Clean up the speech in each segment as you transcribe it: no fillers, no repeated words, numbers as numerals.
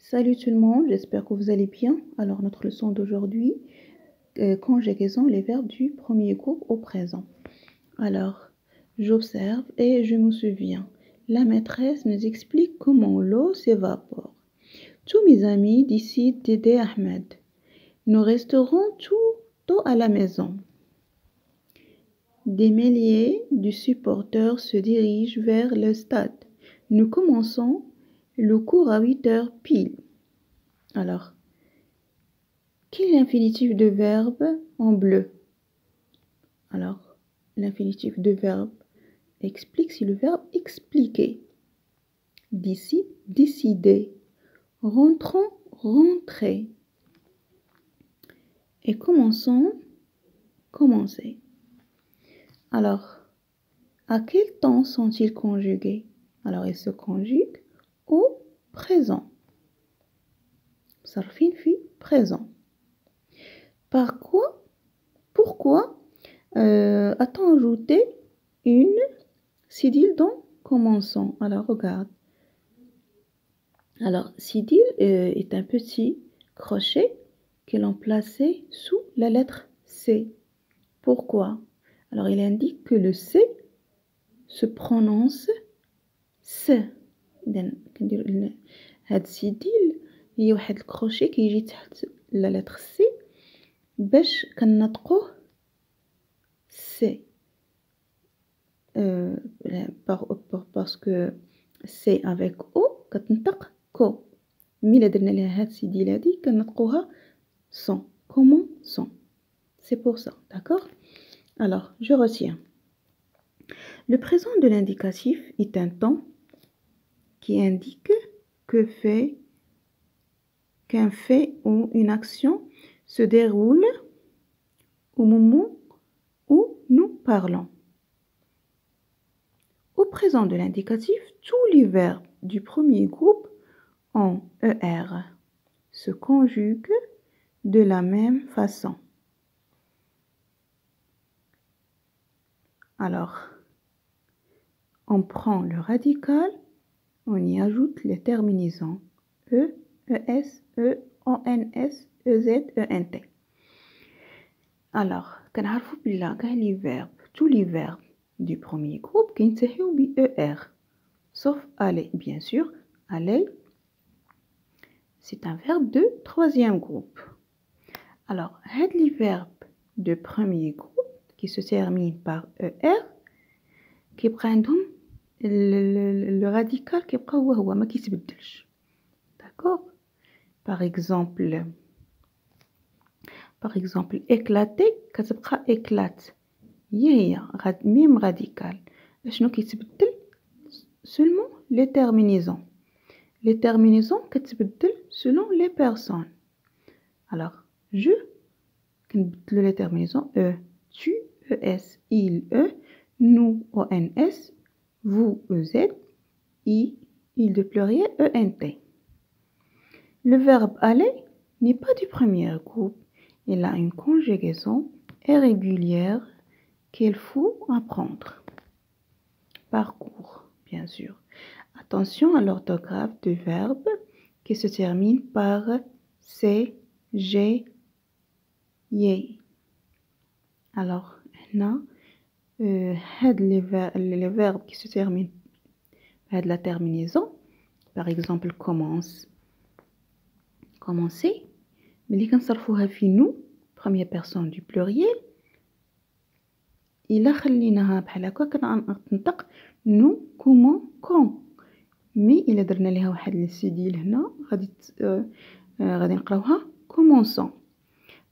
Salut tout le monde, j'espère que vous allez bien. Alors notre leçon d'aujourd'hui, conjugaison les verbes du premier groupe au présent. Alors, j'observe et je me souviens. La maîtresse nous explique comment l'eau s'évapore. Tous mes amis décident d'aider Ahmed. Nous resterons tout tôt à la maison. Des milliers de supporters se dirigent vers le stade. Nous commençons le cours à 8 heures pile. Alors, quel est l'infinitif de verbe en bleu? Alors, l'infinitif de verbe explique, c'est le verbe expliquer. Décide, décider. Rentrons, rentrer. Et commençons, commencer. Alors, à quel temps sont-ils conjugués? Alors, ils se conjuguent au présent. صرفين في présent. Pourquoi a-t-on ajouté une cédille dans commençons? Alors, regarde. Alors, cédille est un petit crochet que l'on plaçait sous la lettre C. Pourquoi? Alors, il indique que le C se prononce S. هاد cédille هي واحد الكروشي كيجي تحت la lettre C باش كنطقوه C. Parce que C avec O كتنطق كو. مي إلا درنا لها هاد السيديل هادي كنطقوها son. Comment son? C'est pour ça, d'accord? Alors, je retiens. Le présent de l'indicatif est un temps qui indique qu'un fait ou une action se déroule au moment où nous parlons. Au présent de l'indicatif, tous les verbes du premier groupe en ER se conjuguent de la même façon. Alors, on prend le radical, on y ajoute les terminaisons E, ES, E, ONS, EZ, ENT. Alors, كنعرفوا بلا كاع les verbes, tous les verbes du premier groupe كينتهيو ب ER, sauf aller, bien sûr. Aller, c'est un verbe de troisième groupe. Alors, les verbes de premier groupe qui se terminent par ER, qui prennent le radical qui est هو ما كيتبدلش. D'accord? Par exemple, éclater, كتبقى éclate. هي même radical. شنو كيتبدل؟ Seulement les terminaisons. Les terminaisons كتبدل selon les personnes. Alors, je كنبدلو les terminaisons E, tu, ES, il, E, nous, ONS, vous, EZ, il de pluriel, ENT. Le verbe aller n'est pas du premier groupe. Il a une conjugaison irrégulière qu'il faut apprendre. Parcours, bien sûr. Attention à l'orthographe du verbe qui se termine par C, G, Y. Alors, là, les verbes qui se terminent par la terminaison, par exemple, commence, commencer, mais les كنصرفوها في nous, première personne du pluriel, إلا خليناها بحال هكا كنطق nous, comment, quand. مي إلا درنا ليها واحد السيديل هنا غادي نقراوها commençons.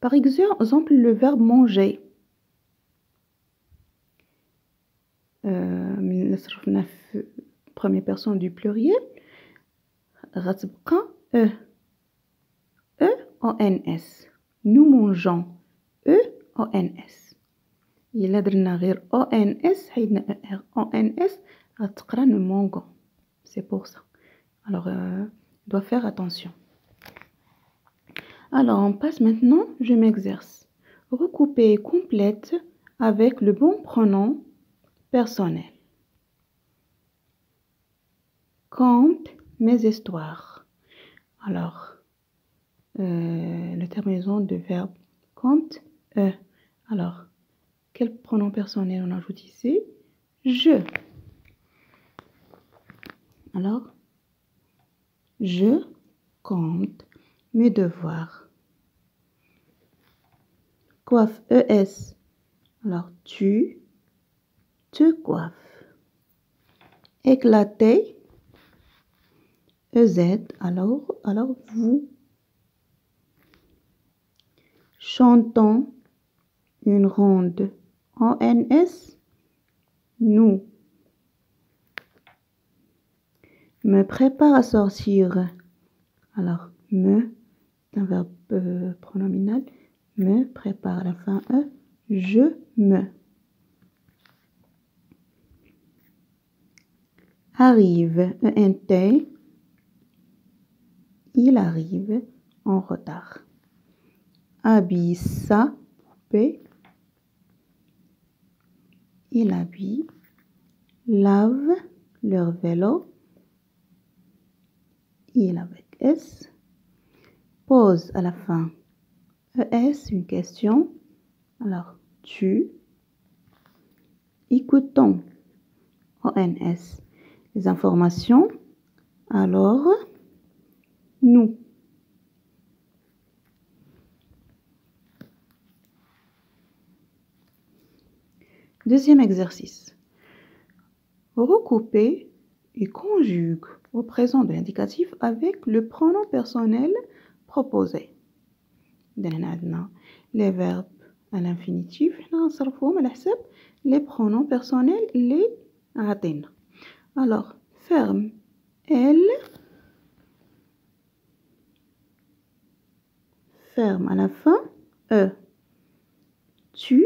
Par exemple, le verbe manger. من صرفنا في première personne du pluriel غتبقى E, ONS. Nous mangeons. E, ONS. إلا درنا غير ONS حيدنا ER ONS غتقرا nous mangeons. C'est pour ça. Alors, on doit faire attention. Alors, on passe maintenant, je m'exerce. Recouper et complète avec le bon pronom personnel. Conte mes histoires. Alors, le terminaison de verbe compte E. Alors, quel pronom personnel on ajoute ici? Je. Alors, je compte mes devoirs. Coiffe, ES. Alors, tu te coiffes. Éclater, EZ. Alors vous. Chantons une ronde, ONS. Nous. Me prépare à sortir. Alors, me, c'est un verbe pronominal. Me prépare à la fin E. Je me. Arrive, ENT. Il arrive en retard. Habille sa poupée. Il habille. Lave leur vélo. Il avec S. Pose à la fin. ES, une question. Alors, tu. Écoutons. ONS. Les informations. Alors, nous. Deuxième exercice. Recoupez et conjugue au présent de l'indicatif avec le pronom personnel proposé. Les verbes à l'infinitif, les pronoms personnels, les عطينا. Alors, ferme, elle, ferme à la fin, E. Tu,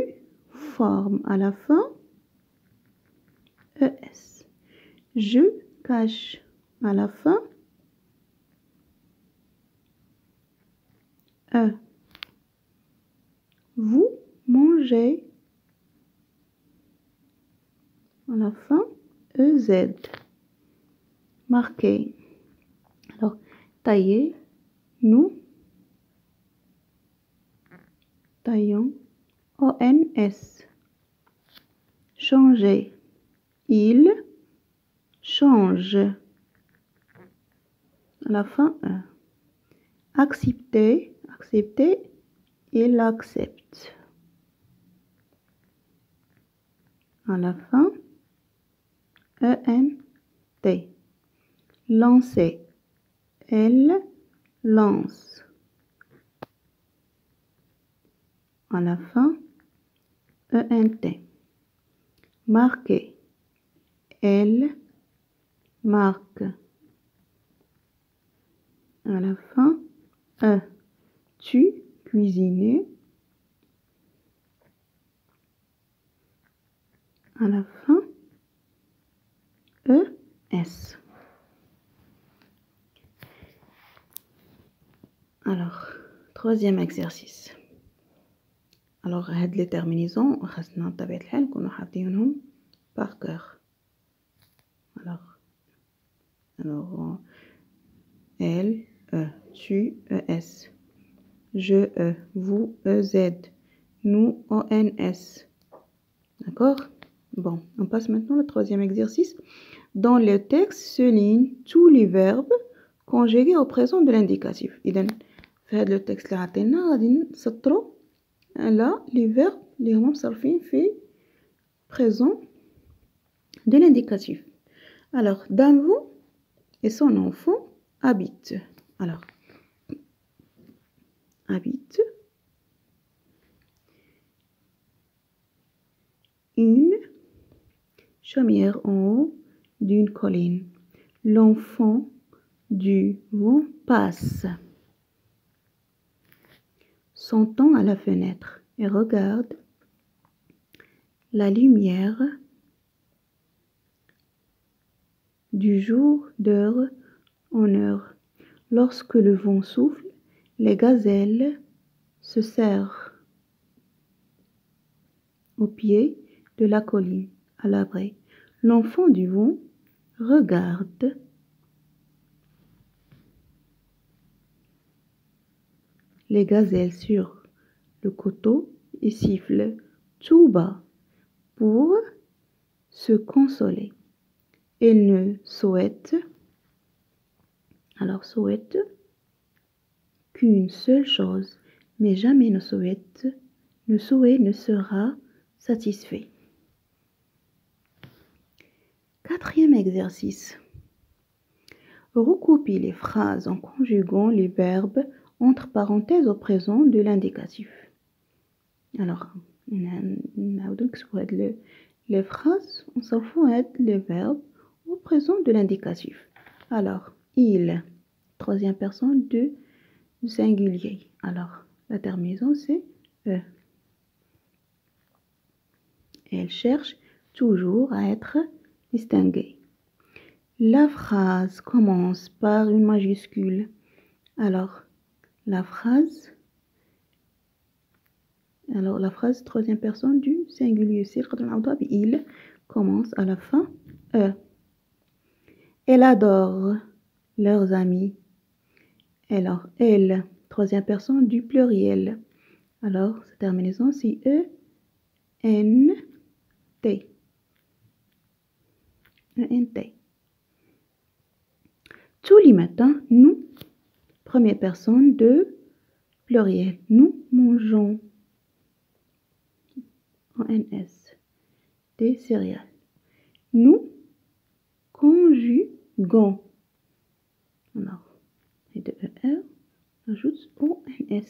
forme à la fin, ES. Je cache à la fin, E. Vous mangez à la fin, EZ. Marquer. Alors, tailler, nous taillons, ONS. Changer, il change. À la fin, E. Accepter, accepter, il accepte. À la fin, ENT. Lancer, elle lance. À la fin, ENT. Marquer, elle marque. À la fin, E. Tu cuisines. À la fin, ES. Alors, troisième exercice. Alors, هاد les terminaisons خاصنا بطبيعة الحال نكونوا حافظينهم par cœur. Alors, elle, E, tu, ES. Je, E, vous, EZ. Nous, ONS. D'accord? Bon, on passe maintenant au troisième exercice. Dans le texte se lignent tous les verbes conjugués au présent de l'indicatif. إذن في هذا le texte اللي عطينا غادي نسطروا là les verbes اللي هما مصرفين في présent de l'indicatif. Alors, Danvo et son enfant habitent. Alors, habite une chaumière en haut d'une colline. L'enfant du vent passe son temps à la fenêtre et regarde la lumière du jour d'heure en heure. Lorsque le vent souffle, les gazelles se serrent au pied de la colline, à l'abri. L'enfant du vent regarde les gazelles sur le coteau et sifflent tout bas pour se consoler. Elles ne souhaitent qu'une seule chose, mais jamais ne souhait ne sera satisfait. Quatrième exercice. Recoupez les phrases en conjuguant les verbes entre parenthèses au présent de l'indicatif. Alors, les phrases, on s'en fout les verbes au présent de l'indicatif. Alors, il, troisième personne du singulier. Alors, la terminaison, c'est E. Elle cherche toujours à être distinguée. La phrase commence par une majuscule. Alors, la phrase troisième personne du singulier, c'est il commence à la fin E. Elle adore leurs amis. Alors, elle, troisième personne du pluriel. Alors, cette terminaison, c'est E, N, T. E-N-T. Tous les matins, nous, première personne de pluriel, nous mangeons. O-N-S. Des céréales. Nous conjuguons. Alors, et de E-R, ajoute O-N-S.